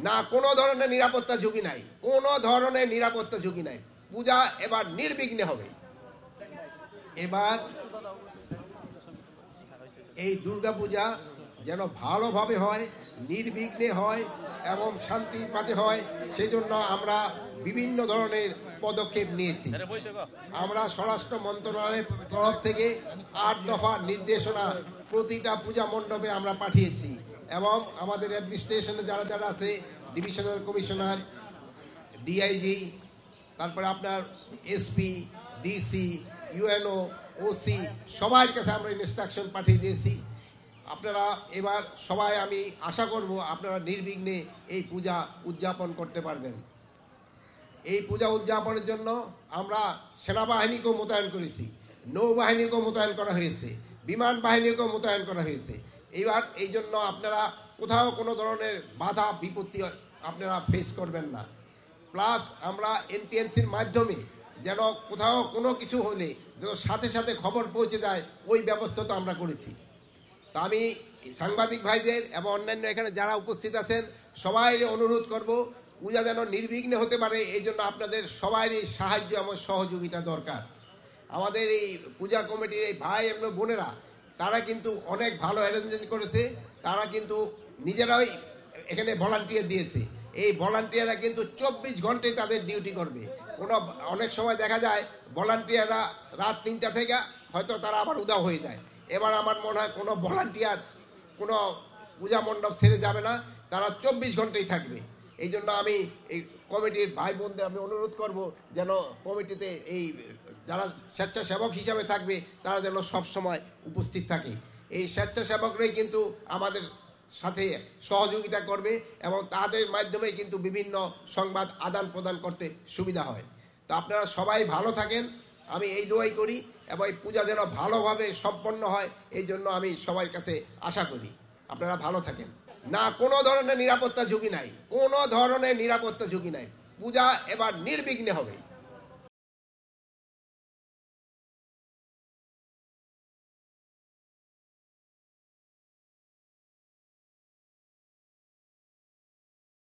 না কোনো ধরনের নিরাপত্তা ঝুঁকি নাই, কোনো ধরনের নিরাপত্তা ঝুঁকি নাই। পূজা এবার নির্বিঘ্নে হবে। এবার এই দুর্গা পূজা যেন ভালোভাবে হয়, নির্বিঘ্নে হয় এবং শান্তির পাতে হয়, সেজন্য আমরা বিভিন্ন ধরনের পদক্ষেপ নিয়েছি। আমরা স্বরাষ্ট্র মন্ত্রণালয়ের তরফ থেকে 8 দফা নির্দেশনা প্রতিটা পূজা মণ্ডপে আমরা পাঠিয়েছি এবং আমাদের অ্যাডমিনিস্ট্রেশনে যারা যারা আছে, ডিভিশনাল কমিশনার, ডিআইজি, তারপরে আপনার এসপি, ডিসি, ইউএনও, ওসি, সবার কাছে আমরা ইনস্ট্রাকশন পাঠিয়ে দিয়েছি। আপনারা এবার সবাই, আমি আশা করব আপনারা নির্বিঘ্নে এই পূজা উদযাপন করতে পারবেন। এই পূজা উদযাপনের জন্য আমরা সেনাবাহিনীকেও মোতায়েন করেছি, নৌবাহিনীকেও মোতায়েন করা হয়েছে, বিমান বাহিনীকেও মোতায়েন করা হয়েছে। এবার এই জন্য আপনারা কোথাও কোনো ধরনের বাধা বিপত্তি আপনারা ফেস করবেন না। প্লাস আমরা এনটিএনসির মাধ্যমে যেন কোথাও কোনো কিছু হলে যেন সাথে সাথে খবর পৌঁছে যায়, ওই ব্যবস্থা তো আমরা করেছি। তা আমি সাংবাদিক ভাইদের এবং অন্যান্য এখানে যারা উপস্থিত আছেন সবাই অনুরোধ করব, পূজা যেন নির্বিঘ্নে হতে পারে, এই জন্য আপনাদের সবারই সাহায্য এবং সহযোগিতা দরকার। আমাদের এই পূজা কমিটির এই ভাই এবং বোনেরা তারা কিন্তু অনেক ভালো অ্যারেঞ্জমেন্ট করেছে। তারা কিন্তু নিজেরাই এখানে ভলান্টিয়ার দিয়েছে। এই ভলান্টিয়াররা কিন্তু 24 ঘন্টায় তাদের ডিউটি করবে। অনেক সময় দেখা যায় ভলান্টিয়াররা রাত 3টা থেকে হয়তো তারা আবার উধাও হয়ে যায়। এবার আমার মনে হয় কোনো ভলান্টিয়ার কোনো পূজা মণ্ডপ ছেড়ে যাবে না, তারা 24 ঘন্টাই থাকবে। এই জন্য আমি এই কমিটির ভাই বোনদের আমি অনুরোধ করব যেন কমিটিতে এই যারা স্বেচ্ছাসেবক হিসাবে থাকবে তারা যেন সবসময় উপস্থিত থাকে। এই স্বেচ্ছাসেবকরাই কিন্তু আমাদের সাথে সহযোগিতা করবে এবং তাদের মাধ্যমে কিন্তু বিভিন্ন সংবাদ আদান প্রদান করতে সুবিধা হয়। তো আপনারা সবাই ভালো থাকেন, আমি এই দোয়াই করি এবং এই পূজা যেন ভালোভাবে সম্পন্ন হয়, এই জন্য আমি সবার কাছে আশা করি। আপনারা ভালো থাকেন। না কোনো ধরনের নিরাপত্তা ঝুঁকি নাই, কোনো ধরনের নিরাপত্তা ঝুঁকি নাই। পূজা এবার নির্বিঘ্নে হবে।